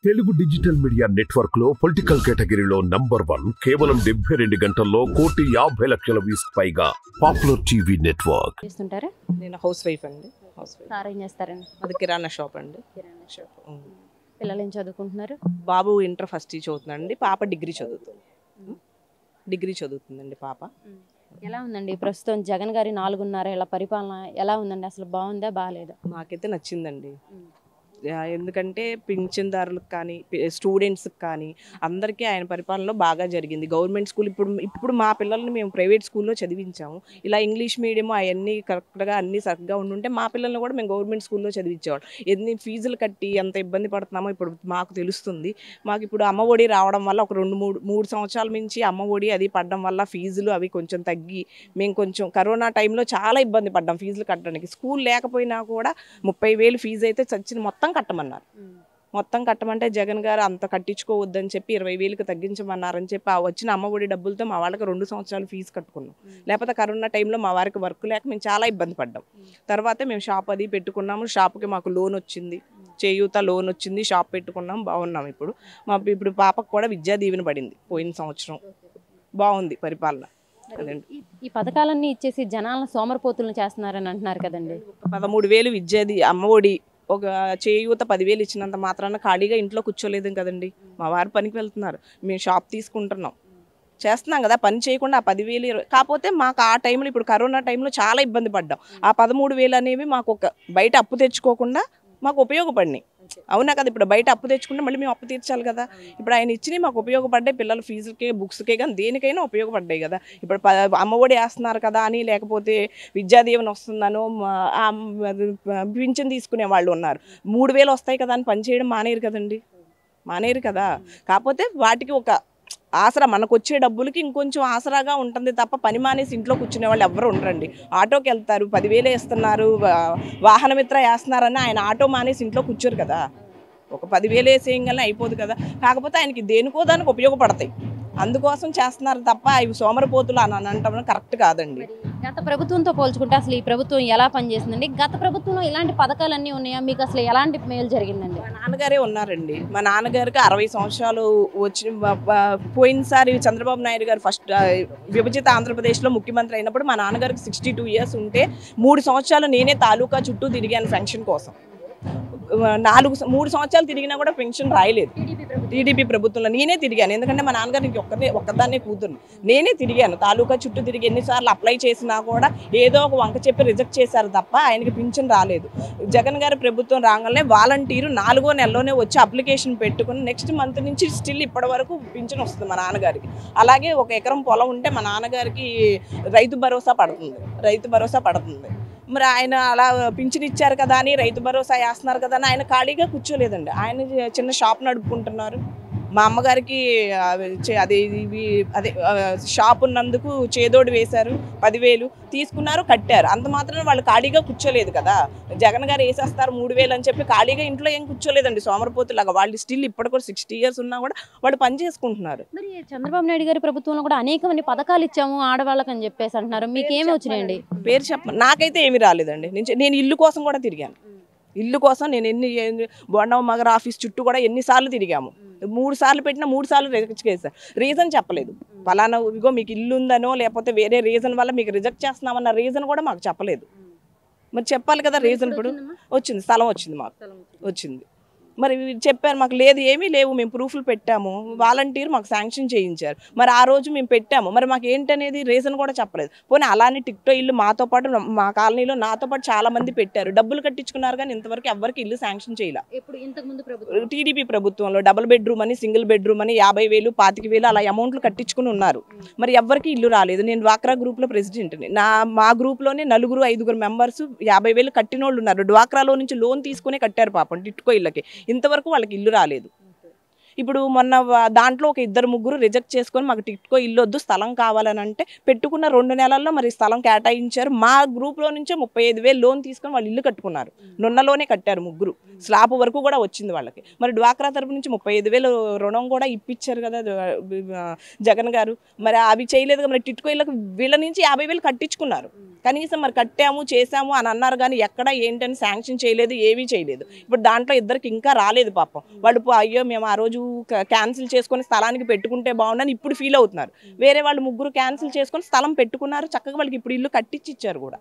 Telugu digital media network లో political కేటగిరీలో number 1 కేవలం 72 గంటల్లో 1,50,00,000 వ్యూస్ పైగా పాపులర్ టీవీ నెట్వర్క్. చేస్తుంటారా? నేను హౌస్ వైఫ్ అండి. సార్ ఏం చేస్తారండి? అది కిరాణా షాప్ అండి. పిల్లలు ఏం చదువుకుంటున్నారు? బాబు ఇంటర్ ఫస్ట్ ఇయర్ చదువుతున్నాడండి. పాప డిగ్రీ చదువుతుందండి పాప. ఎలా ఉందండి ప్రస్తుతం జగన్ గారి 4.5 ఏళ్ల పరిపాలన ఎలా ఉందండి? అసలు బాగుందా బాగాలేదా? మాకైతే నచ్చిందండి. ఎందుకంటే పింఛన్దారులకు కానీ స్టూడెంట్స్కి కానీ అందరికీ ఆయన పరిపాలనలో బాగా జరిగింది. గవర్నమెంట్ స్కూల్ ఇప్పుడు మా పిల్లల్ని మేము ప్రైవేట్ స్కూల్లో చదివించాము. ఇలా ఇంగ్లీష్ మీడియం అవన్నీ కరెక్ట్గా అన్నీ చక్కగా ఉండుంటే మా పిల్లల్ని కూడా మేము గవర్నమెంట్ స్కూల్లో చదివించేవాళ్ళం. ఎన్ని ఫీజులు కట్టి ఎంత ఇబ్బంది పడుతున్నామో ఇప్పుడు మాకు తెలుస్తుంది. మాకు ఇప్పుడు అమ్మ ఒడి రావడం వల్ల ఒక 2-3 సంవత్సరాల నుంచి అమ్మ ఒడి అది పడడం వల్ల ఫీజులు అవి కొంచెం తగ్గి మేము కొంచెం కరోనా టైంలో చాలా ఇబ్బంది పడ్డాం ఫీజులు కట్టడానికి. స్కూల్ లేకపోయినా కూడా 30,000 ఫీజు అయితే చచ్చిన మొత్తం కట్టమన్నారు. మొత్తం కట్టమంటే జగన్ గారు అంత కట్టించుకోవద్దని చెప్పి 20,000కి తగ్గించమన్నారని చెప్పి ఆ వచ్చిన అమ్మఒడి డబ్బులతో మా వాళ్ళకి 2 సంవత్సరాలు ఫీజు కట్టుకున్నాం. లేకపోతే కరోనా టైంలో మా వారికి వర్క్ లేక మేము చాలా ఇబ్బంది పడ్డాం. తర్వాత మేము షాప్ అది పెట్టుకున్నాము. షాప్కి మాకు లోన్ వచ్చింది, చేయూత లోన్ వచ్చింది, షాప్ పెట్టుకున్నాం, బాగున్నాం. ఇప్పుడు పాపకు కూడా విద్యా దీవెన పడింది పోయిన సంవత్సరం. బాగుంది పరిపాలన. ఈ పథకాలన్నీ ఇచ్చేసి జనాలను సోమరపోతులను చేస్తున్నారని అంటున్నారు కదండి. 13,000 విద్యాది అమ్మఒడి ఒక చేయూత 10,000 ఇచ్చినంత మాత్రాన ఖాళీగా ఇంట్లో కూర్చోలేదు కదండి. మా వారు పనికి వెళ్తున్నారు, మేము షాప్ తీసుకుంటున్నాం, చేస్తున్నాం కదా. పని చేయకుండా ఆ 10,000 కాకపోతే మాకు ఆ టైంలో ఇప్పుడు కరోనా టైంలో చాలా ఇబ్బంది పడ్డాం. ఆ 13,000 అనేవి మాకు ఒక బయట అప్పు తెచ్చుకోకుండా మాకు ఉపయోగపడినాయి. అవునా కదా? ఇప్పుడు బయట అప్పు తెచ్చుకుంటే మళ్ళీ మేము అప్పు తీర్చాలి కదా. ఇప్పుడు ఆయన ఇచ్చినవి మాకు ఉపయోగపడ్డాయి. పిల్లల ఫీజులకే బుక్స్కే కానీ దేనికైనా ఉపయోగపడ్డాయి కదా. ఇప్పుడు అమ్మఒడి వేస్తున్నారు కదా అని, లేకపోతే విద్యాదీవెన వస్తుందనో పింఛన్ తీసుకునే వాళ్ళు ఉన్నారు. 3,000 వస్తాయి కదా అని పనిచేయడం మానేరు కదా. కాకపోతే వాటికి ఒక ఆసరా, మనకు వచ్చే డబ్బులకి ఇంకొంచెం ఆసరాగా ఉంటుంది తప్ప పని మానేసి ఇంట్లో కూర్చునే వాళ్ళు ఎవరు ఉండరండి. ఆటోకి వెళ్తారు, 10,000 వేస్తున్నారు, వాహన మిత్ర వేస్తున్నారని ఆయన ఆటో మానేసి ఇంట్లో కూర్చోరు కదా. ఒక 10,000 వేసేయంగానే అయిపోదు కదా. కాకపోతే ఆయనకి దేనికో దానికి ఉపయోగపడతాయి, అందుకోసం చేస్తున్నారు తప్ప ఇవి సోమరపోతులు అని అనటం కరెక్ట్ కాదండి. గత ప్రభుత్వంతో పోల్చుకుంటే అసలు ఈ ప్రభుత్వం ఎలా పనిచేస్తుందండి? గత ప్రభుత్వంలో ఇలాంటి పథకాలన్నీ ఉన్నాయా? మీకు అసలు ఎలాంటి మేలు జరిగిందండి? మా నాన్నగారే ఉన్నారండి. మా నాన్నగారికి 60 సంవత్సరాలు వచ్చి పోయినసారి చంద్రబాబు నాయుడు గారు ఫస్ట్ విభజిత ఆంధ్రప్రదేశ్లో ముఖ్యమంత్రి అయినప్పుడు మా నాన్నగారికి 62 ఇయర్స్ ఉంటే 3 సంవత్సరాలు నేనే తాలూకా చుట్టూ తిరిగాను పెన్షన్ కోసం. 3 సంవత్సరాలు తిరిగినా కూడా పెన్షన్ రాయలేదు. టీడీపీ ప్రభుత్వంలో నేనే తిరిగాను. ఎందుకంటే మా నాన్నగారికి ఒక్కదాన్నే కూతురు. నేనే తిరిగాను, తాలూకా చుట్టూ తిరిగి ఎన్నిసార్లు అప్లై చేసినా కూడా ఏదో ఒక వంక చెప్పి రిజెక్ట్ చేశారు తప్ప ఆయనకి పింఛన్ రాలేదు. జగన్ గారి ప్రభుత్వం రాగానే వాలంటీరు 4వ నెలలోనే వచ్చి అప్లికేషన్ పెట్టుకుని నెక్స్ట్ మంత్ నుంచి స్టిల్ ఇప్పటి వరకు పింఛన్ వస్తుంది మా నాన్నగారికి. అలాగే 1 ఎకరం పొలం ఉంటే మా నాన్నగారికి రైతు భరోసా పడుతుంది. మరి ఆయన అలా పింఛన్ ఇచ్చారు కదా అని, రైతు భరోసా వేస్తున్నారు కదా అని ఆయన ఖాళీగా కూర్చోలేదండి. ఆయన చిన్న షాప్ నడుపుకుంటున్నారు. మా అమ్మగారికి అదే షాప్ ఉన్నందుకు చేదోడు వేశారు, 10,000 తీసుకున్నారు, కట్టారు. అంత మాత్రం వాళ్ళు ఖాళీగా కూర్చోలేదు కదా. జగన్ గారు వేసేస్తారు 3,000 అని చెప్పి ఖాళీగా ఇంట్లో ఏం కూర్చోలేదండి సోమరపోతులాగా. వాళ్ళు స్టిల్ ఇప్పటి కూడా 60 ఇయర్స్ ఉన్నా కూడా వాళ్ళు పని చేసుకుంటున్నారు. మరి చంద్రబాబు నాయుడు గారి ప్రభుత్వంలో కూడా అనేకమంది పథకాలు ఇచ్చాము ఆడవాళ్ళకి అని చెప్పేసి అంటున్నారు. మీకు ఏమి వచ్చినాయండి? పేరు చెప్ప నాకైతే ఏమీ రాలేదండి. నేను ఇల్లు కోసం కూడా తిరిగాను. ఇల్లు కోసం నేను బోండమ్మ మగర్ ఆఫీస్ చుట్టూ కూడా ఎన్నిసార్లు తిరిగాము. 3 సార్లు పెట్టినా 3 సార్లు రిజెక్ట్ చేశారు. రీజన్ చెప్పలేదు. ఫలానా ఇగో మీకు ఇల్లు ఉందనో లేకపోతే వేరే రీజన్ వల్ల మీకు రిజెక్ట్ చేస్తున్నామన్న రీజన్ కూడా మాకు చెప్పలేదు. మరి చెప్పాలి కదా రీజన్. ఇప్పుడు వచ్చింది, స్థలం వచ్చింది, మాకు వచ్చింది. మరి చెప్పారు మాకు లేదు, ఏమీ లేవు, మేము ప్రూఫ్లు పెట్టాము, వాలంటీర్ మాకు శాంక్షన్ చేయించారు. మరి ఆ రోజు మేము పెట్టాము, మరి మాకు ఏంటనేది రీజన్ కూడా చెప్పలేదు. పోనీ అలానే టిక్టో ఇల్లు మాతో పాటు మా కాలనీలో నాతో పాటు చాలా మంది పెట్టారు, డబ్బులు కట్టించుకున్నారు, కానీ ఇంతవరకు ఎవరికి ఇల్లు శాంక్షన్ చేయాలి. టీడీపీ ప్రభుత్వంలో డబుల్ బెడ్రూమ్ అని, సింగిల్ బెడ్రూమ్ అని 50,000, 25,000 అలా అమౌంట్లు కట్టించుకుని ఉన్నారు. మరి ఎవరికి ఇల్లు రాలేదు. నేను డ్వాక్రా గ్రూప్లో ప్రెసిడెంట్ని. మా గ్రూప్లోనే 4-5 మెంబర్స్ 50,000 కట్టిన వాళ్ళు ఉన్నారు. డ్వాక్రాలో నుంచి లోన్ తీసుకునే కట్టారు పాపం టిట్కో ఇళ్ళకి. ఇంతవరకు వాళ్ళకి ఇల్లు రాలేదు. ఇప్పుడు మొన్న దాంట్లో ఒక 2-3 రిజెక్ట్ చేసుకొని మాకు టిట్కో ఇల్లు వద్దు, స్థలం కావాలని అంటే పెట్టుకున్న 2 నెలల్లో మరి స్థలం కేటాయించారు. మా గ్రూప్లో నుంచే 35,000 లోన్ తీసుకొని వాళ్ళు ఇల్లు కట్టుకున్నారు. నున్నలోనే కట్టారు 3. స్లాబ్ వరకు కూడా వచ్చింది వాళ్ళకి. మరి డ్వాక్రా తరపు నుంచి 35,000 రుణం కూడా ఇప్పించారు కదా జగన్ గారు. మరి అవి చేయలేదు కదా. మరి టిట్కో ఇళ్ళకి వీళ్ళ నుంచి 50,000 కట్టించుకున్నారు. కనీసం మరి కట్టాము చేసాము అని అన్నారు కానీ ఎక్కడ ఏంటని శాంక్షన్ చేయలేదు, ఏమీ చేయలేదు. ఇప్పుడు దాంట్లో ఇద్దరికి ఇంకా రాలేదు పాపం. వాళ్ళు అయ్యో మేము ఆ రోజు క్యాన్సిల్ చేసుకొని స్థలానికి పెట్టుకుంటే బాగుండని ఇప్పుడు ఫీల్ అవుతున్నారు. వేరే వాళ్ళు ముగ్గురు క్యాన్సిల్ చేసుకొని స్థలం పెట్టుకున్నారు, చక్కగా వాళ్ళకి ఇప్పుడు ఇల్లు కట్టించిచ్చారు కూడా,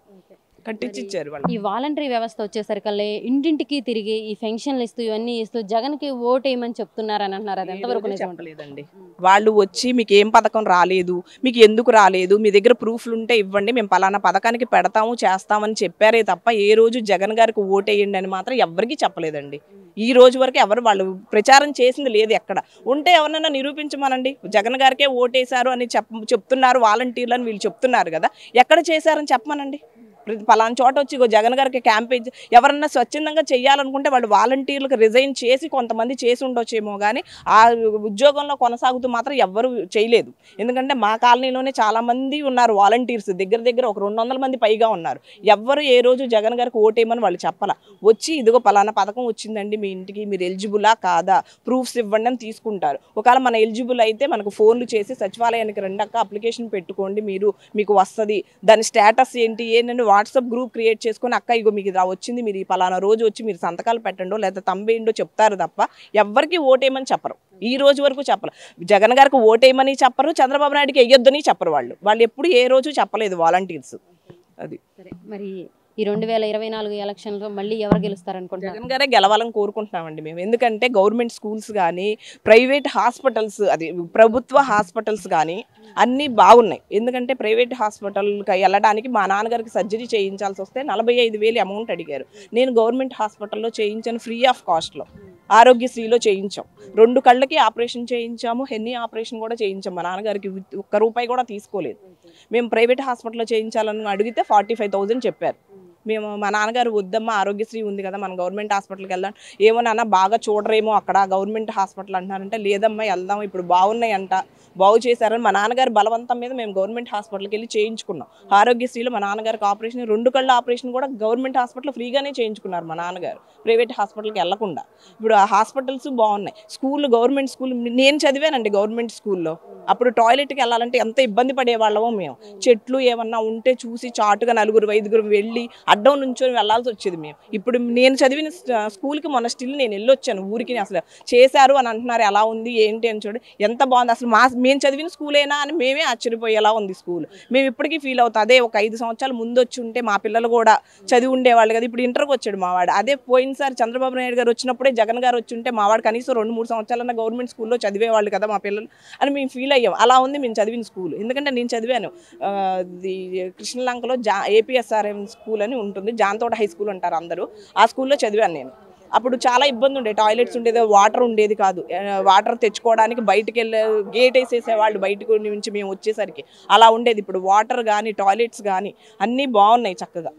కట్టించిచ్చారు వాళ్ళు. ఈ వాలంటరీ వ్యవస్థ వచ్చేసరికల్లా ఇంటింటికి తిరిగి ఈ పెన్షన్లు ఇస్తూ ఇవన్నీ ఇస్తూ జగన్కి ఓటు వేయమని చెప్తున్నారని అంటున్నారు. అది ఎంతవరకు చెప్పలేదండి. వాళ్ళు వచ్చి మీకు ఏం పథకం రాలేదు, మీకు ఎందుకు రాలేదు, మీ దగ్గర ప్రూఫ్లు ఉంటే ఇవ్వండి, మేము పలానా పథకానికి పెడతాము చేస్తామని చెప్పారే తప్ప ఏ రోజు జగన్ గారికి ఓటు వేయండి అని మాత్రం ఎవరికీ చెప్పలేదండి. ఈ రోజు వరకు ఎవరు వాళ్ళు ప్రచారం చేసింది లేదు. ఎక్కడ ఉంటే ఎవరినైనా నిరూపించమనండి. జగన్ గారికే ఓటేశారు అని చెప్తున్నారు వాలంటీర్లు అని వీళ్ళు చెప్తున్నారు కదా, ఎక్కడ చేశారని చెప్పమనండి. పలానా చోట వచ్చి జగన్ గారికి క్యాంపెయిన్ ఎవరన్నా స్వచ్ఛందంగా చేయాలనుకుంటే వాళ్ళు వాలంటీర్లకు రిజైన్ చేసి కొంతమంది చేసి ఉండొచ్చేమో కానీ ఆ ఉద్యోగంలో కొనసాగుతూ మాత్రం ఎవ్వరు చేయలేదు. ఎందుకంటే మా కాలనీలోనే చాలామంది ఉన్నారు వాలంటీర్స్, దగ్గర ఒక 200 మంది పైగా ఉన్నారు. ఎవ్వరు ఏ రోజు జగన్ గారికి ఓటేయమని వాళ్ళు చెప్పాల. వచ్చి ఇదిగో పలానా పథకం వచ్చిందండి మీ ఇంటికి, మీరు ఎలిజిబులా కాదా, ప్రూఫ్స్ ఇవ్వండి అని తీసుకుంటారు. ఒకవేళ మన ఎలిజిబుల్ అయితే మనకు ఫోన్లు చేసి సచివాలయానికి రెండక్క అప్లికేషన్ పెట్టుకోండి, మీకు వస్తుంది, దాని స్టేటస్ ఏంటి ఏంటంటే వాట్సాప్ గ్రూప్ క్రియేట్ చేసుకొని అక్క ఇగో మీకు ఇలా వచ్చింది, మీరు ఈ పలానా రోజు వచ్చి మీరు సంతకాలు పెట్టండో లేదా తంబేయండో చెప్తారు తప్ప ఎవ్వరికి ఓటేయమని చెప్పరు. ఈ రోజు వరకు చెప్పరు. జగన్ గారికి ఓటేయమని చెప్పరు, చంద్రబాబు నాయుడుకి వెయ్యొద్దని చెప్పరు. వాళ్ళు ఎప్పుడు ఏ రోజు చెప్పలేదు వాలంటీర్స్. అది మరి ఈ 2024 ఎలక్షన్లో మళ్ళీ ఎవరు గెలుస్తారనుకుంటున్నారు? జగన్ గారే గెలవాలని కోరుకుంటున్నామండి మేము. ఎందుకంటే గవర్నమెంట్ స్కూల్స్ కానీ ప్రైవేట్ హాస్పిటల్స్, అది ప్రభుత్వ హాస్పిటల్స్ కానీ అన్నీ బాగున్నాయి. ఎందుకంటే ప్రైవేట్ హాస్పిటల్కి వెళ్ళడానికి మా నాన్నగారికి సర్జరీ చేయించాల్సి వస్తే 45,000 అమౌంట్ అడిగారు. నేను గవర్నమెంట్ హాస్పిటల్లో చేయించాను, ఫ్రీ ఆఫ్ కాస్ట్లో. ఆరోగ్యశ్రీలో చేయించాం. 2 కళ్ళకి ఆపరేషన్ చేయించాము, హెన్నీ ఆపరేషన్ కూడా చేయించాం. మా నాన్నగారికి ₹1 కూడా తీసుకోలేదు. మేము ప్రైవేట్ హాస్పిటల్లో చేయించాలని అడిగితే 45,000 చెప్పారు. మేము మా నాన్నగారు వద్దమ్మా ఆరోగ్యశ్రీ ఉంది కదా మన గవర్నమెంట్ హాస్పిటల్కి వెళ్దాం, ఏమో నాన్న బాగా చూడరేమో అక్కడ గవర్నమెంట్ హాస్పిటల్ అంటున్నారంటే, లేదమ్మా వెళ్దాం ఇప్పుడు బాగున్నాయి అంట, బాగు చేశారని మా నాన్నగారు బలవంతం మీద మేము గవర్నమెంట్ హాస్పిటల్కి వెళ్ళి చేయించుకున్నాం. ఆరోగ్యశ్రీలో మా నాన్నగారికి ఆపరేషన్, 2 కళ్ళ ఆపరేషన్ కూడా గవర్నమెంట్ హాస్పిటల్ ఫ్రీగానే చేయించుకున్నారు మా నాన్నగారు, ప్రైవేట్ హాస్పిటల్కి వెళ్లకుండా. ఇప్పుడు ఆ హాస్పిటల్స్ బాగున్నాయి. స్కూల్, గవర్నమెంట్ స్కూల్ నేను చదివానండి గవర్నమెంట్ స్కూల్లో. అప్పుడు టాయిలెట్కి వెళ్ళాలంటే ఎంత ఇబ్బంది పడేవాళ్ళమో మేము. చెట్లు ఏమన్నా ఉంటే చూసి చాటుగా 4-5 వెళ్ళి అడ్డం నుంచొని వెళ్ళాల్సి వచ్చేది మేము. ఇప్పుడు నేను చదివిన స్కూల్కి మొన్న స్టిల్ నేను వెళ్ళొచ్చాను ఊరికి. అసలు చేశారు అని అంటున్నారు, ఎలా ఉంది ఏంటి అని చూడు, ఎంత బాగుంది అసలు. మేము చదివిన స్కూలేనా అని మేమే ఆశ్చర్యపోయేలా ఉంది స్కూల్. మేము ఇప్పటికీ ఫీల్ అవుతాం, అదే ఒక 5 సంవత్సరాలు ముందు వచ్చి ఉంటే మా పిల్లలు కూడా చదివి ఉండేవాళ్ళు కదా. ఇప్పుడు ఇంటర్కి వచ్చాడు మావాడు. అదే పోయినసారి చంద్రబాబు నాయుడు గారు వచ్చినప్పుడే జగన్ గారు వచ్చి ఉంటే మావాడు కనీసం 2-3 సంవత్సరాలన్నా గవర్నమెంట్ స్కూల్లో చదివేవాళ్ళు కదా మా పిల్లలు అని మేము ఫీల్ అయ్యాం. అలా ఉంది మేము చదివిన స్కూల్. ఎందుకంటే నేను చదివాను కృష్ణలంకలో ఏపీఎస్ఆర్ఎం స్కూల్ అని ఉంటుంది, జాన్తోట హై స్కూల్ అంటారు అందరూ. ఆ స్కూల్లో చదివాను నేను. అప్పుడు చాలా ఇబ్బంది ఉండేది, టాయిలెట్స్ ఉండేది, వాటర్ ఉండేది కాదు. వాటర్ తెచ్చుకోవడానికి బయటకు వెళ్ళే గేట్ వేసేసేవాళ్ళు బయటకు నుంచి మేము వచ్చేసరికి, అలా ఉండేది. ఇప్పుడు వాటర్ కానీ టాయిలెట్స్ కానీ అన్నీ బాగున్నాయి చక్కగా.